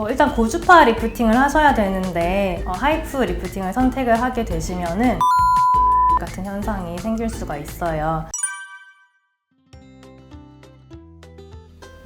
일단 고주파 리프팅을 하셔야 되는데 하이프 리프팅을 선택을 하게 되시면은 같은 현상이 생길 수가 있어요.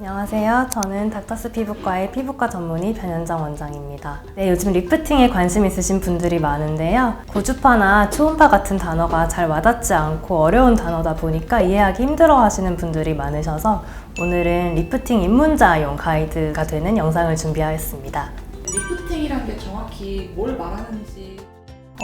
안녕하세요. 저는 닥터스 피부과의 피부과 전문의 변현정 원장입니다. 네, 요즘 리프팅에 관심 있으신 분들이 많은데요. 고주파나 초음파 같은 단어가 잘 와닿지 않고 어려운 단어다 보니까 이해하기 힘들어 하시는 분들이 많으셔서 오늘은 리프팅 입문자용 가이드가 되는 영상을 준비하였습니다. 리프팅이란 게 정확히 뭘 말하는지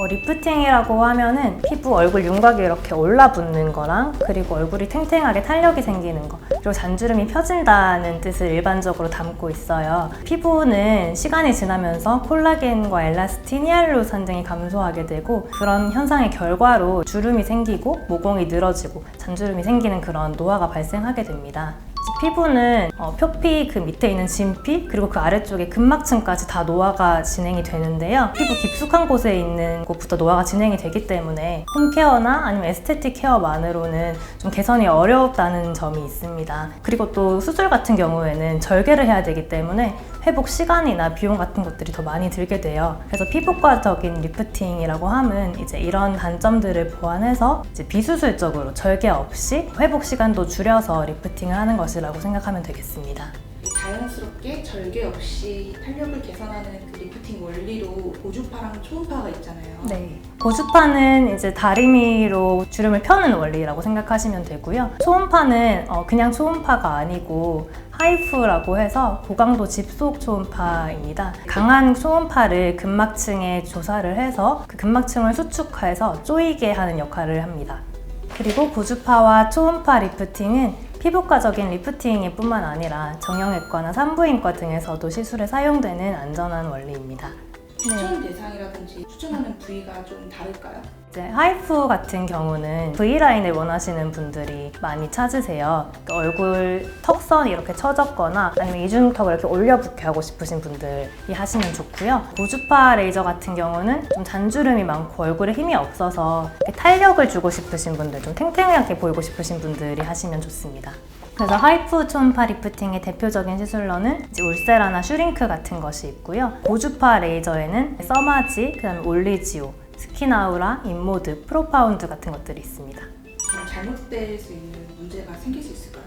리프팅이라고 하면은 피부 얼굴 윤곽이 이렇게 올라붙는 거랑 그리고 얼굴이 탱탱하게 탄력이 생기는 거 그리고 잔주름이 펴진다는 뜻을 일반적으로 담고 있어요. 피부는 시간이 지나면서 콜라겐과 엘라스틴, 히알루론산 등이 감소하게 되고 그런 현상의 결과로 주름이 생기고 모공이 늘어지고 잔주름이 생기는 그런 노화가 발생하게 됩니다. 피부는 표피 그 밑에 있는 진피 그리고 그 아래쪽에 근막층까지 다 노화가 진행이 되는데요. 피부 깊숙한 곳에 있는 곳부터 노화가 진행이 되기 때문에 홈케어나 아니면 에스테틱 케어만으로는 좀 개선이 어렵다는 점이 있습니다. 그리고 또 수술 같은 경우에는 절개를 해야 되기 때문에 회복 시간이나 비용 같은 것들이 더 많이 들게 돼요. 그래서 피부과적인 리프팅이라고 함은 이제 이런 단점들을 보완해서 이제 비수술적으로 절개 없이 회복 시간도 줄여서 리프팅을 하는 것이라고 생각하면 되겠습니다. 자연스럽게 절개 없이 탄력을 개선하는 그 리프팅 원리로 고주파랑 초음파가 있잖아요. 네. 고주파는 이제 다리미로 주름을 펴는 원리라고 생각하시면 되고요. 초음파는 그냥 초음파가 아니고 하이프라고 해서 고강도 집속 초음파입니다. 강한 초음파를 근막층에 조사를 해서 그 근막층을 수축해서 조이게 하는 역할을 합니다. 그리고 고주파와 초음파 리프팅은 피부과적인 리프팅일 뿐만 아니라 정형외과나 산부인과 등에서도 시술에 사용되는 안전한 원리입니다. 추천 대상이라든지 추천하는 부위가 좀 다를까요? 이제 하이프 같은 경우는 V라인을 원하시는 분들이 많이 찾으세요. 그러니까 얼굴 턱선이 이렇게 처졌거나 아니면 이중턱을 이렇게 올려붙게 하고 싶으신 분들이 하시면 좋고요. 고주파 레이저 같은 경우는 좀 잔주름이 많고 얼굴에 힘이 없어서 탄력을 주고 싶으신 분들, 좀 탱탱하게 보이고 싶으신 분들이 하시면 좋습니다. 그래서 하이프 초음파 리프팅의 대표적인 시술러는 이제 울세라나 슈링크 같은 것이 있고요. 고주파 레이저에는 써마지, 그다음에 올리지오, 스키나우라, 인모드, 프로파운드 같은 것들이 있습니다. 잘못될 수 있는 문제가 생길 수 있을까요?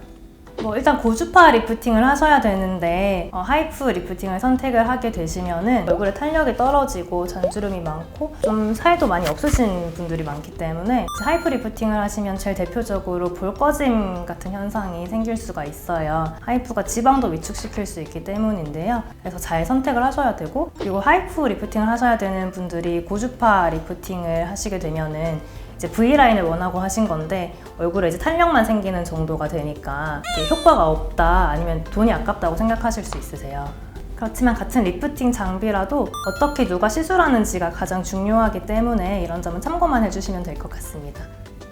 일단 고주파 리프팅을 하셔야 되는데 하이프 리프팅을 선택을 하게 되시면은 얼굴에 탄력이 떨어지고 잔주름이 많고 좀 살도 많이 없으신 분들이 많기 때문에 하이프 리프팅을 하시면 제일 대표적으로 볼 꺼짐 같은 현상이 생길 수가 있어요. 하이프가 지방도 위축시킬 수 있기 때문인데요. 그래서 잘 선택을 하셔야 되고 그리고 하이프 리프팅을 하셔야 되는 분들이 고주파 리프팅을 하시게 되면은 이제 V라인을 원하고 하신 건데 얼굴에 이제 탄력만 생기는 정도가 되니까 효과가 없다 아니면 돈이 아깝다고 생각하실 수 있으세요. 그렇지만 같은 리프팅 장비라도 어떻게 누가 시술하는지가 가장 중요하기 때문에 이런 점은 참고만 해주시면 될 것 같습니다.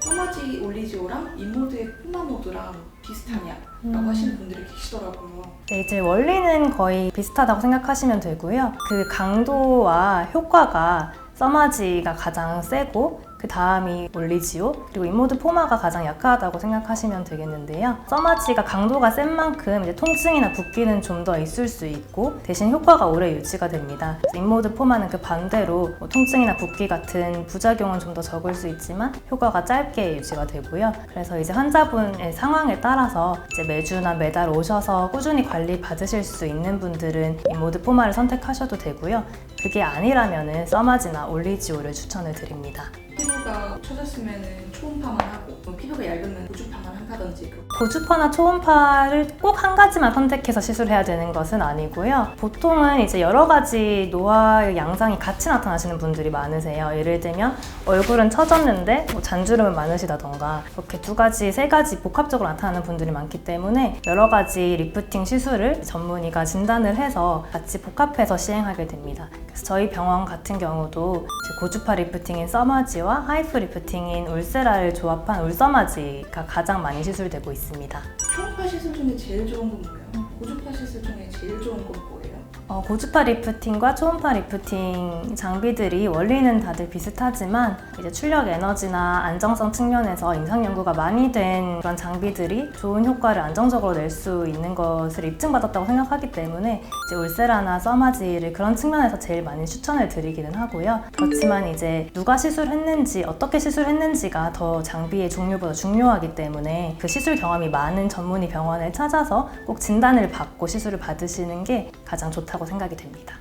써마지 올리지오랑 인모드의 포마모드랑 비슷하냐라고 하시는 분들이 계시더라고요. 네, 이제 원리는 거의 비슷하다고 생각하시면 되고요. 그 강도와 효과가 써마지가 가장 세고 그 다음이 올리지오 그리고 인모드 포마가 가장 약하다고 생각하시면 되겠는데요. 써마지가 강도가 센 만큼 이제 통증이나 붓기는 좀 더 있을 수 있고 대신 효과가 오래 유지가 됩니다. 인모드 포마는 그 반대로 통증이나 붓기 같은 부작용은 좀 더 적을 수 있지만 효과가 짧게 유지가 되고요. 그래서 이제 환자분의 상황에 따라서 이제 매주나 매달 오셔서 꾸준히 관리 받으실 수 있는 분들은 인모드 포마를 선택하셔도 되고요. 그게 아니라면은 써마지나 올리지오를 추천을 드립니다. 피부가 처졌으면 초음파만 하고 피부가 얇으면 고주파만 한다든지 고주파나 초음파를 꼭 한 가지만 선택해서 시술해야 되는 것은 아니고요. 보통은 이제 여러 가지 노화의 양상이 같이 나타나시는 분들이 많으세요. 예를 들면 얼굴은 처졌는데 잔주름은 많으시다던가 이렇게 두 가지, 세 가지 복합적으로 나타나는 분들이 많기 때문에 여러 가지 리프팅 시술을 전문의가 진단을 해서 같이 복합해서 시행하게 됩니다. 그래서 저희 병원 같은 경우도 고주파 리프팅인 써마지와 하이프 리프팅인 울세라를 조합한 울써마지가 가장 많이 시술되고 있습니다. 초음파 시술 중에 제일 좋은 건 뭐예요? 고주파 시술 중에 제일 좋은 건 뭐예요? 고주파 리프팅과 초음파 리프팅 장비들이 원리는 다들 비슷하지만 이제 출력 에너지나 안정성 측면에서 임상 연구가 많이 된 그런 장비들이 좋은 효과를 안정적으로 낼 수 있는 것을 입증받았다고 생각하기 때문에 이제 울세라나 써마지를 그런 측면에서 제일 많이 추천을 드리기는 하고요. 그렇지만 이제 누가 시술했는지, 어떻게 시술했는지가 더 장비의 종류보다 중요하기 때문에 그 시술 경험이 많은 전문의 병원을 찾아서 꼭 진단을 받고 시술을 받으시는 게 가장 좋다고 생각이 됩니다.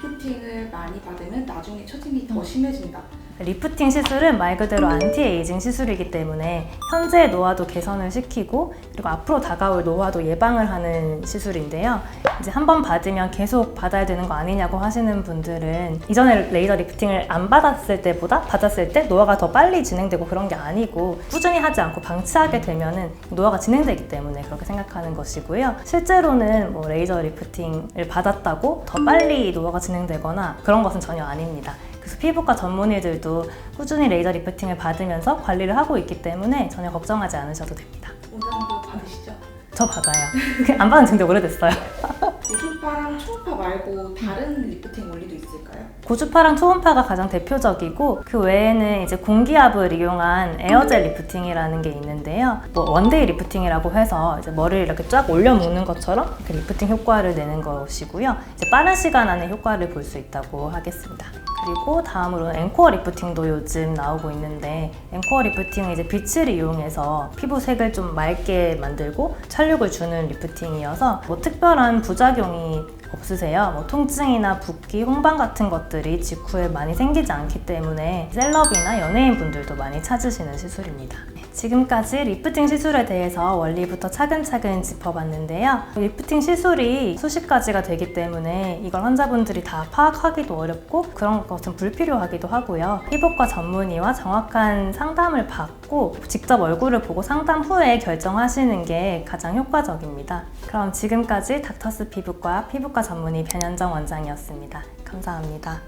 리프팅을 많이 받으면 나중에 처짐이 더 심해진다. 리프팅 시술은 말 그대로 안티에이징 시술이기 때문에 현재의 노화도 개선을 시키고 그리고 앞으로 다가올 노화도 예방을 하는 시술인데요. 이제 한번 받으면 계속 받아야 되는 거 아니냐고 하시는 분들은 이전에 레이저 리프팅을 안 받았을 때보다 받았을 때 노화가 더 빨리 진행되고 그런 게 아니고 꾸준히 하지 않고 방치하게 되면은 노화가 진행되기 때문에 그렇게 생각하는 것이고요. 실제로는 뭐 레이저 리프팅을 받았다고 더 빨리 노화가 진행되거나 그런 것은 전혀 아닙니다. 그래서 피부과 전문의들도 꾸준히 레이저 리프팅을 받으면서 관리를 하고 있기 때문에 전혀 걱정하지 않으셔도 됩니다. 원장님도 받으시죠? 저 받아요. 안 받은 지 되게 오래됐어요. 고주파랑 초음파 말고 다른 리프팅 원리도 있을까요? 고주파랑 초음파가 가장 대표적이고 그 외에는 이제 공기압을 이용한 에어젤 리프팅이라는 게 있는데요. 뭐 원데이 리프팅이라고 해서 이제 머리를 이렇게 쫙 올려 묶는 것처럼 이렇게 리프팅 효과를 내는 것이고요. 이제 빠른 시간 안에 효과를 볼 수 있다고 하겠습니다. 그리고 다음으로는 앵코어 리프팅도 요즘 나오고 있는데 앵코어 리프팅은 이제 빛을 이용해서 피부색을 좀 맑게 만들고 탄력을 주는 리프팅이어서 뭐 특별한 부작용이 없으세요. 뭐 통증이나 붓기, 홍방 같은 것들이 직후에 많이 생기지 않기 때문에 셀럽이나 연예인 분들도 많이 찾으시는 시술입니다. 지금까지 리프팅 시술에 대해서 원리부터 차근차근 짚어봤는데요. 리프팅 시술이 수십 가지가 되기 때문에 이걸 환자분들이 다 파악하기도 어렵고 그런 것은 불필요하기도 하고요. 피부과 전문의와 정확한 상담을 받고 직접 얼굴을 보고 상담 후에 결정하시는 게 가장 효과적입니다. 그럼 지금까지 닥터스 피부과 전문의 변현정 원장이었습니다. 감사합니다.